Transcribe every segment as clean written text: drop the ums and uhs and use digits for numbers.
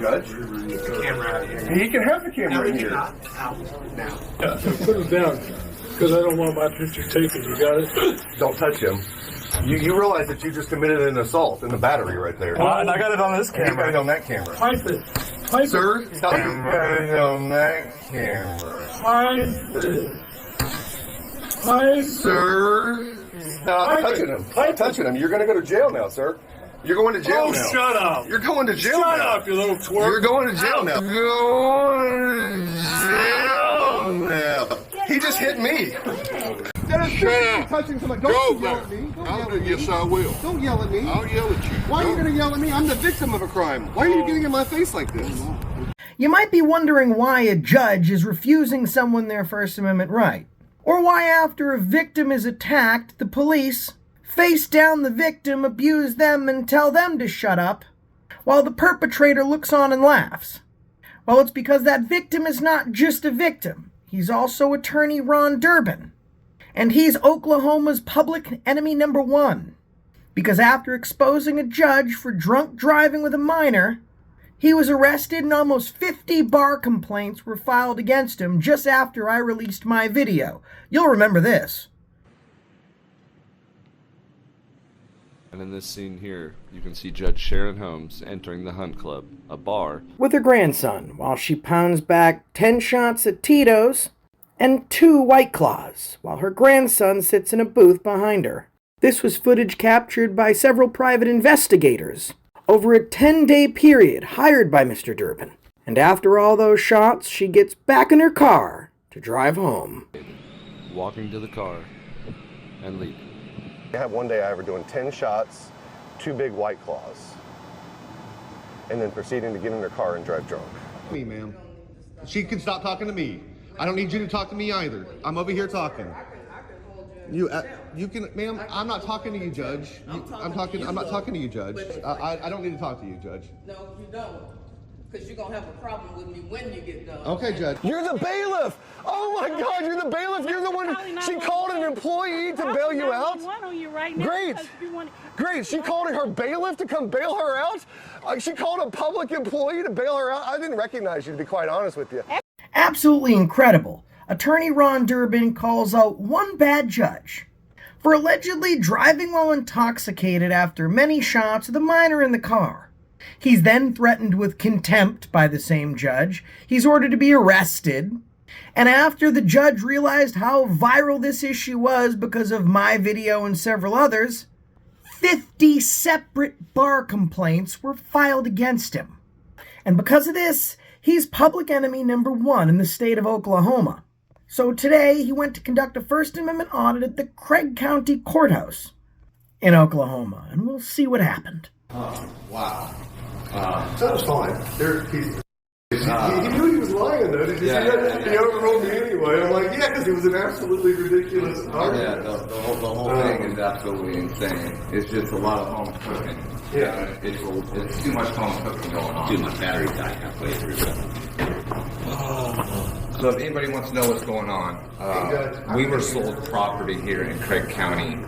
Judge. Get the camera out of here. He can have the No, camera he in here. cannot. Out now. Put it down, because I don't want my picture taken. You got it? Don't touch him. You realize that you just committed an assault in the battery right there. And I got it on this And you got camera. it on that camera. Pipe it. Pipe Sir, it. stop. You got it on that camera. Pipe it. Pipe it. Sir, stop Pipe touching it. him. Pipe Stop touching him. You're going to go to jail now, sir. You're going to jail Oh, now. shut up. You're going to jail Shut now. up, you little twerp. You're going to jail now. Going to jail now. He just hit me. Shut up. Touching somebody. Go, Don't yell man. at me. Don't I'll yell do. at me. Yes, I will. Don't yell at me. I'll yell at you. Why are you going to yell at me? I'm the victim of a crime. Why are you getting in my face like this? You might be wondering why a judge is refusing someone their First Amendment right. Or why after a victim is attacked, the police face down the victim, abuse them, and tell them to shut up, while the perpetrator looks on and laughs. Well, it's because that victim is not just a victim. He's also attorney Ron Durbin. And he's Oklahoma's public enemy number one. Because after exposing a judge for drunk driving with a minor, he was arrested and almost 50 bar complaints were filed against him just after I released my video. You'll remember this. And in this scene here, you can see Judge Sharon Holmes entering the Hunt Club, a bar, With her grandson, while she pounds back 10 shots at Tito's and 2 White Claws, while her grandson sits in a booth behind her. This was footage captured by several private investigators over a 10-day period hired by Mr. Durbin. And after all those shots, she gets back in her car to drive home. walking to the car, and leaving. I had one day I ever doing 10 shots, 2 big White Claws, and then proceeding to get in her car and drive drunk. Me, ma'am. She can stop talking to me. I don't need you to talk to me either. I'm over here talking. You can, ma'am. I'm not talking to you, Judge. I'm not talking to you, Judge. I don't need to talk to you, Judge. No, you don't. Because you're going to have a problem with me when you get done. Okay, Judge. You're the bailiff! Oh my God, you're the bailiff! You're the one, she called an employee to bail you out? Great! Great, she called her bailiff to come bail her out? She called a public employee to bail her out? I didn't recognize you, to be quite honest with you. Absolutely incredible. Attorney Ron Durbin calls out one bad judge for allegedly driving while intoxicated after many shots with a minor in the car. He's then threatened with contempt by the same judge. He's ordered to be arrested. And after the judge realized how viral this issue was because of my video and several others, 50 separate bar complaints were filed against him. And because of this, he's public enemy number one in the state of Oklahoma. So today, he went to conduct a First Amendment audit at the Craig County Courthouse in Oklahoma, and we'll see what happened. Oh, wow. That was fine. He knew he was lying, though. Did you see that? He overruled me anyway. I'm like, yeah, because it was an absolutely ridiculous argument. Yeah, the whole thing is absolutely insane. It's just a lot of home cooking. Yeah. It's too much home cooking going on. Dude, my battery died halfway through. So if anybody wants to know what's going on, we were sold property here in Craig County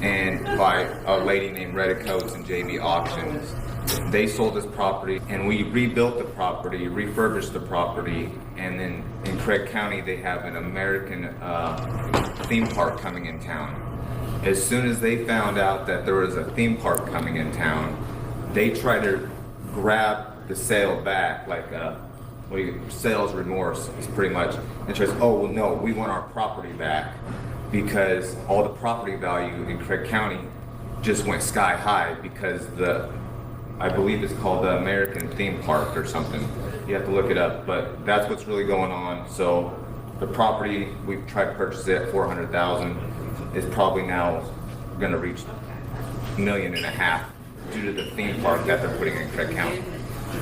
and by a lady named Retta Coates and JB Auctions. They sold this property and we rebuilt the property, refurbished the property, and then in Craig County they have an American theme park coming in town. As soon as they found out that there was a theme park coming in town, they tried to grab the sale back, like sales remorse is pretty much. And says, oh well, no, we want our property back because all the property value in Craig County just went sky high because I believe it's called the American Theme Park or something. You have to look it up, but that's what's really going on. So the property, we've tried to purchase it at $400,000, is probably now going to reach $1.5 million due to the theme park that they're putting in Craig County.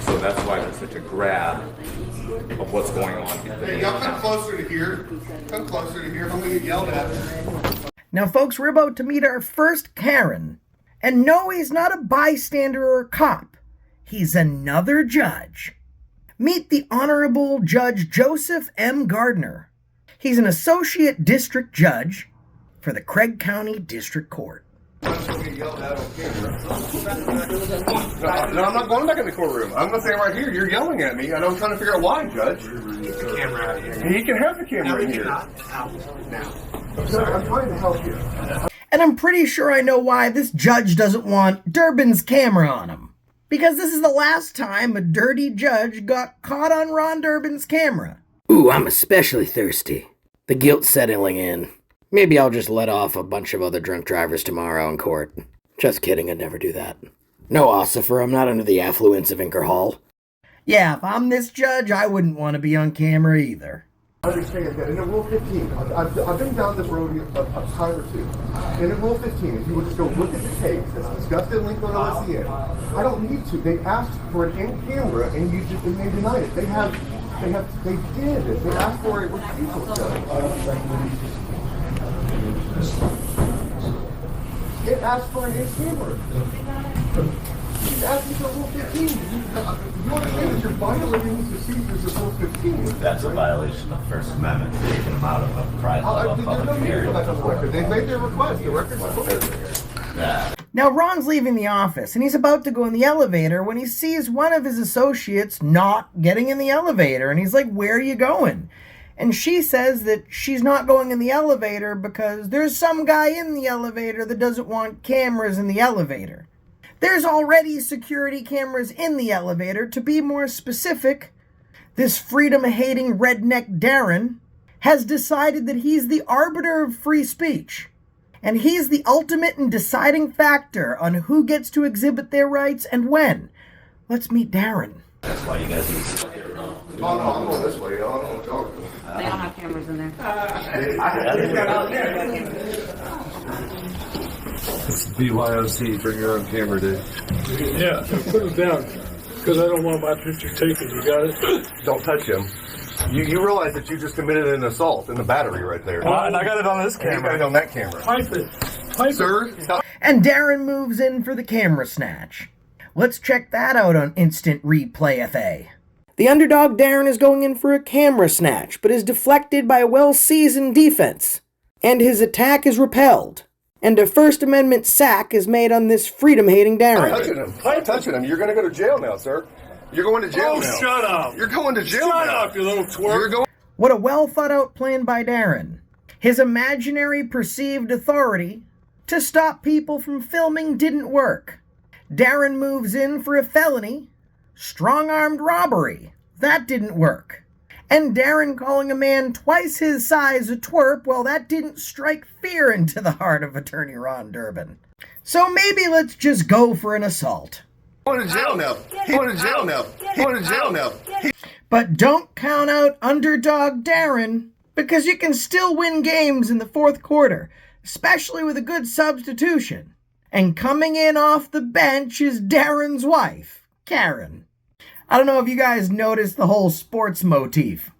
So that's why there's such a grab of what's going on. Hey, y'all come closer to here. Come closer to here. I'm going to get yelled at. Now, folks, we're about to meet our first Karen. And no, he's not a bystander or a cop. He's another judge. Meet the Honorable Judge Joseph M. Gardner. He's an associate district judge for the Craig County District Court. No, I'm not going back in the courtroom. I'm going to stay right here. You're yelling at me, and I'm trying to figure out why, Judge. Get the camera out of here. He can have the camera in here. Out now. Sir, I'm trying to help you. And I'm pretty sure I know why this judge doesn't want Durbin's camera on him. Because this is the last time a dirty judge got caught on Ron Durbin's camera. Ooh, I'm especially thirsty. The guilt's settling in. Maybe I'll just let off a bunch of other drunk drivers tomorrow in court. Just kidding, I'd never do that. No, Ossifer, I'm not under the affluence of Inker Hall. Yeah, if I'm this judge, I wouldn't want to be on camera either. Understand that in Rule 15, I've been down this road a time or two. And in Rule 15, if you would just go look at the case that's discussed at length on OSCN, I don't need to. They asked for it in camera and they denied it. They did it. They asked for it with people. It asked for it in camera. It's asking for Rule 15. You understand that you're violating the procedures of Rule 15. That's a violation of the First Amendment, taking them out of a private public hearing. They've made their request. The record's clear. Yeah. Now Ron's leaving the office, and he's about to go in the elevator when he sees one of his associates not getting in the elevator, and he's like, "Where are you going?" And she says that she's not going in the elevator because there's some guy in the elevator that doesn't want cameras in the elevator. There's already security cameras in the elevator. To be more specific, this freedom-hating redneck Darren has decided that he's the arbiter of free speech. And he's the ultimate and deciding factor on who gets to exhibit their rights and when. Let's meet Darren. That's why you guys need to... Oh, no, I'm going this way. They don't have cameras in there. It's BYOC, bring your own camera, dude. Yeah, put it down, because I don't want my picture taken, you got it? Don't touch him. You realize that you just committed an assault in the battery right there. And I got it on this camera. You got it on that camera. Pipe it. Sir, stop. And Darren moves in for the camera snatch. Let's check that out on Instant Replay FA. The underdog Darren is going in for a camera snatch, but is deflected by a well-seasoned defense. And his attack is repelled. And a First Amendment sack is made on this freedom-hating Darren. I'm touching him. You're going to go to jail now, sir. You're going to jail now. Shut up. You're going to jail now. Shut up, you little twerp. What a well-thought-out plan by Darren. His imaginary perceived authority to stop people from filming didn't work. Darren moves in for a felony, strong-armed robbery. That didn't work. And Darren calling a man twice his size a twerp, well, that didn't strike fear into the heart of attorney Ron Durbin. So maybe let's just go for an assault. Going to jail now. Going to jail now. Going to jail now. But don't count out underdog Darren, because you can still win games in the fourth quarter, especially with a good substitution. And coming in off the bench is Darren's wife, Karen. I don't know if you guys noticed the whole sports motif,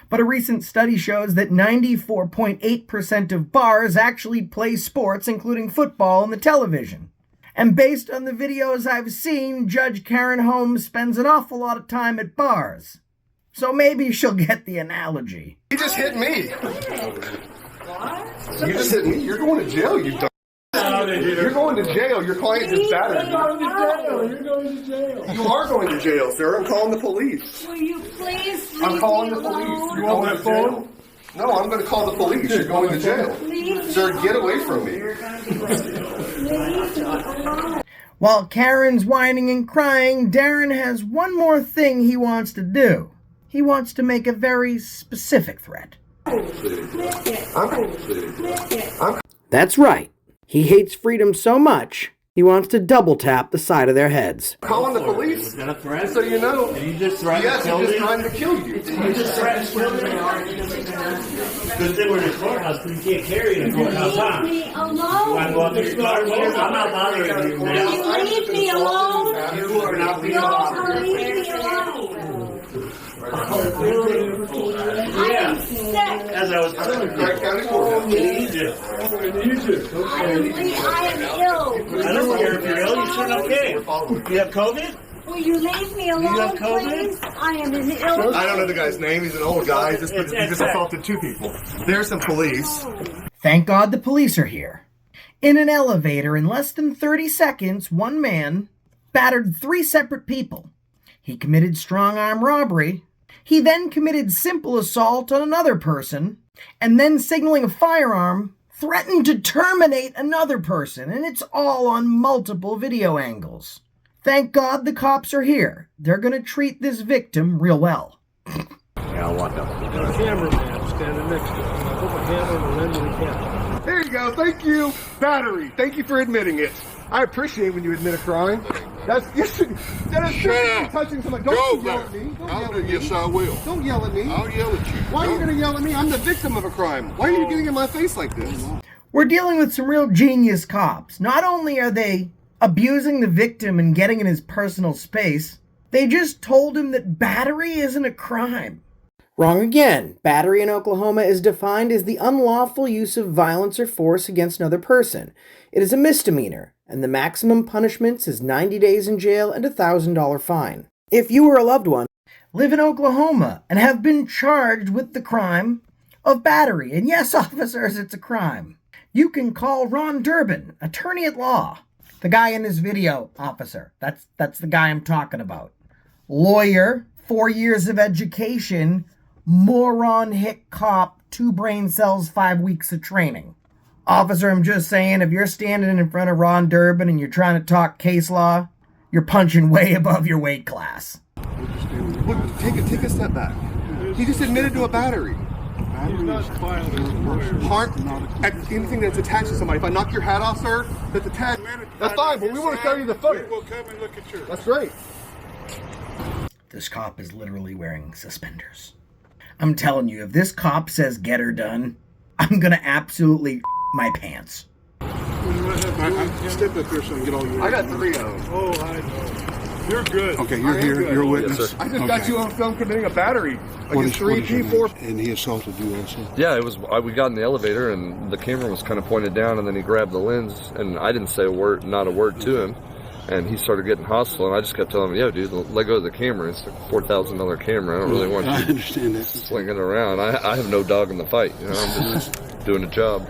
but a recent study shows that 94.8% of bars actually play sports, including football, on the television. And based on the videos I've seen, Judge Karen Holmes spends an awful lot of time at bars. So maybe she'll get the analogy. You just hit me. You just hit me. You're going to jail, you dumb. You're going to jail. Your client just battered you. You're going to jail. You are going to jail, sir. I'm calling the police. Will you please leave I'm calling me the police. alone? You want my phone? No, I'm going to call the police. You're going to jail. Sir, get away from me. While Karen's whining and crying, Darren has one more thing he wants to do. He wants to make a very specific threat. That's right. He hates freedom so much, he wants to double tap the side of their heads. Calling the police? Is that a threat? So you know. Did you just threaten to kill me? Yes, he's just trying to kill you. You just threatened to kill me? Because they were in the courthouse, but you can't carry in the courthouse, huh? Leave me alone. You want to go up to your car? I'm not bothering you now. Will you leave me alone? You are not being bothered. Leave me alone. Yeah. I'm sick. As I was telling you, in Egypt. I am ill. I don't care if you're ill, you should okay. You have COVID? Will you leave me alone, have COVID? please? I am in ill. I don't know the guy's name. He's an old guy. He just assaulted two people. There's some police. Thank God the police are here. In an elevator, in less than 30 seconds, one man battered 3 separate people. He committed strong-arm robbery. He then committed simple assault on another person, and then signaling a firearm, threatened to terminate another person, and it's all on multiple video angles. Thank God the cops are here. They're gonna treat this victim real well. Yeah, I want that. Got a cameraman standing next to him. I put my hand on the lens of the camera. There you go. Thank you, Battery. Thank you for admitting it. I appreciate when you admit a crime. That is touching somebody. Don't yell at me. Don't yell at me. Yes, I will. Don't yell at me. I'll yell at you. Why are you going to yell at me? I'm the victim of a crime. Why are you getting in my face like this? We're dealing with some real genius cops. Not only are they abusing the victim and getting in his personal space, they just told him that battery isn't a crime. Wrong again. Battery in Oklahoma is defined as the unlawful use of violence or force against another person. It is a misdemeanor, and the maximum punishment is 90 days in jail and a $1,000 fine. If you or a loved one live in Oklahoma and have been charged with the crime of battery, and yes, officers, it's a crime, you can call Ron Durbin, attorney at law. The guy in this video, officer, that's the guy I'm talking about. Lawyer, 4 years of education, moron hick cop, 2 brain cells, 5 weeks of training. Officer, I'm just saying, if you're standing in front of Ron Durbin and you're trying to talk case law, you're punching way above your weight class. Look, take a step back. He just admitted to a battery. He's not violent. Anything that's attached to somebody. If I knock your hat off, sir, that's attached. That's fine, but we want to show you the footage. We'll come and look at yours. That's right. This cop is literally wearing suspenders. I'm telling you, if this cop says get her done, I'm gonna absolutely my pants. I step up here so I can get all your... I got 3 of them. Oh, I know. You're good. Okay, you're here. You're a witness. Yes, I just got you on film committing a battery against 3 people. And he assaulted you also. Yeah, it was. We got in the elevator and the camera was kind of pointed down, and then he grabbed the lens, and I didn't say a word, not a word to him, and he started getting hostile, and I just kept telling him, "Yo, dude, let go of the camera. It's a $4,000 camera. I don't really want you I understand that. slinging it around. I have no dog in the fight. You know, I'm just doing a job."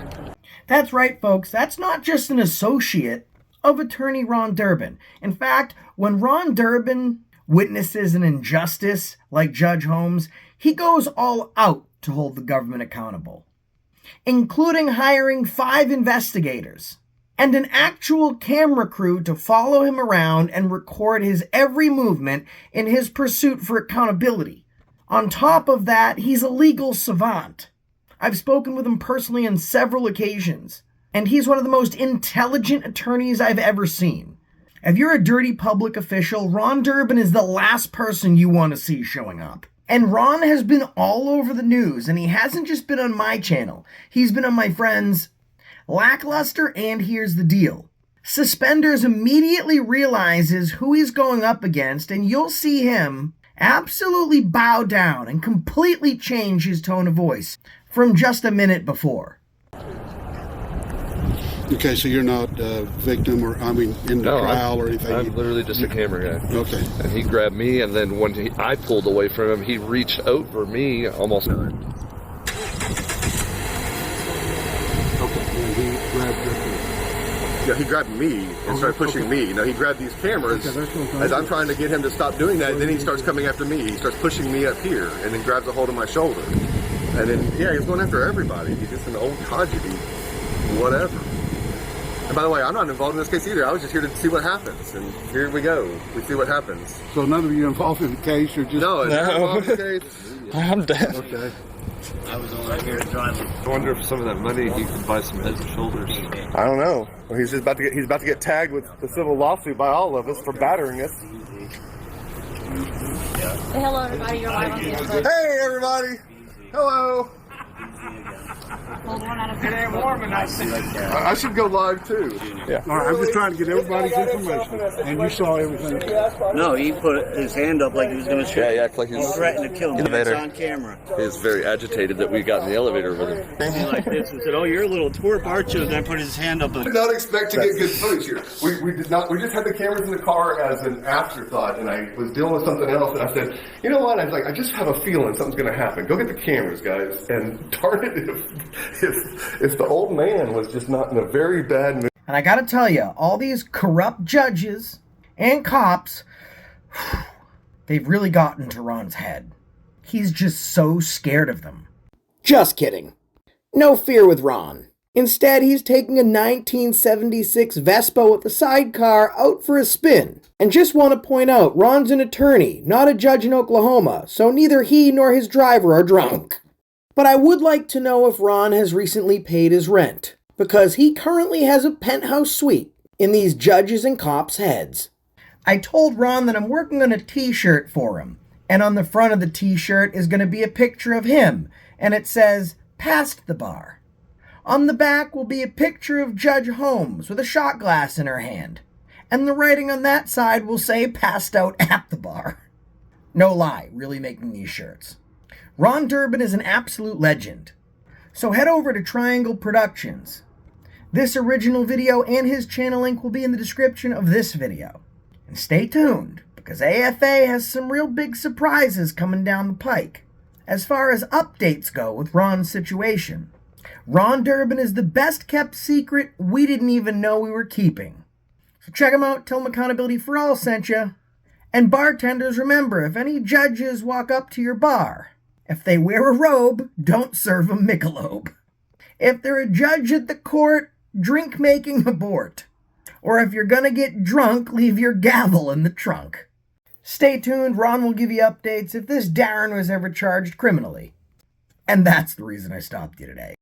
That's right, folks. That's not just an associate of attorney Ron Durbin. In fact, when Ron Durbin witnesses an injustice like Judge Holmes, he goes all out to hold the government accountable, including hiring 5 investigators and an actual camera crew to follow him around and record his every movement in his pursuit for accountability. On top of that, he's a legal savant. I've spoken with him personally on several occasions, and he's one of the most intelligent attorneys I've ever seen. If you're a dirty public official, Ron Durbin is the last person you want to see showing up. And Ron has been all over the news, and he hasn't just been on my channel. He's been on my friends Lackluster and Here's the Deal. Suspenders immediately realizes who he's going up against, and you'll see him absolutely bow down and completely change his tone of voice from just a minute before. Okay, so you're not a victim or, in the trial or anything? I'm literally just a camera guy. Okay. And he grabbed me, and then when I pulled away from him, he reached over me almost. Okay, and he grabbed your... Yeah, he grabbed me and started pushing me. Now, he grabbed these cameras as I'm trying to get him to stop doing that, and then he starts coming after me. He starts pushing me up here and then grabs a hold of my shoulder. And then, yeah, he's going after everybody. He's just an old codgety, whatever. And by the way, I'm not involved in this case either. I was just here to see what happens. And here we go. We see what happens. So none of you involved in the case? Or just... No, it's not involved in the case. I'm dead. Okay. I was only here driving. I wonder if some of that money he could buy some heads and shoulders. I don't know. Well, he's about to get tagged with the civil lawsuit by all of us for battering us. Say hello, everybody. You're live on Facebook. Hey, everybody. Hello. It ain't warm enough. I should go live too. Yeah. All right, I'm just trying to get everybody's information. And you saw everything. No, he put his hand up like he was going to shoot. Yeah, he acted like he was threatened to kill me. It's on camera. He was very agitated that we got in the elevator with him. Like this and said, "Oh, you're a little twerp, aren't you?" And then put his hand up. I did not expect to get good footage here. We did not. We just had the cameras in the car as an afterthought, and I was dealing with something else, and I said, you know what? I was like, I just have a feeling something's going to happen. Go get the cameras, guys. And started if the old man was just not in a very bad mood. And I gotta tell you, all these corrupt judges and cops, they've really gotten to Ron's head. He's just so scared of them. Just kidding. No fear with Ron. Instead, he's taking a 1976 Vespa with a sidecar out for a spin. And just want to point out, Ron's an attorney, not a judge in Oklahoma, so neither he nor his driver are drunk. But I would like to know if Ron has recently paid his rent, because he currently has a penthouse suite in these judges and cops' heads. I told Ron that I'm working on a t-shirt for him, and on the front of the t-shirt is going to be a picture of him, and it says, "Past the bar." On the back will be a picture of Judge Holmes with a shot glass in her hand, and the writing on that side will say, "Passed out at the bar." No lie, really making these shirts. Ron Durbin is an absolute legend, so head over to Triangle Productions. This original video and his channel link will be in the description of this video. And stay tuned, because AFA has some real big surprises coming down the pike, as far as updates go with Ron's situation. Ron Durbin is the best kept secret we didn't even know we were keeping. So check him out, tell him Accountability for All sent you. And bartenders, remember, if any judges walk up to your bar, if they wear a robe, don't serve them Michelob. If they're a judge at the court, drink making abort. Or if you're gonna get drunk, leave your gavel in the trunk. Stay tuned, Ron will give you updates if this Darren was ever charged criminally. And that's the reason I stopped you today.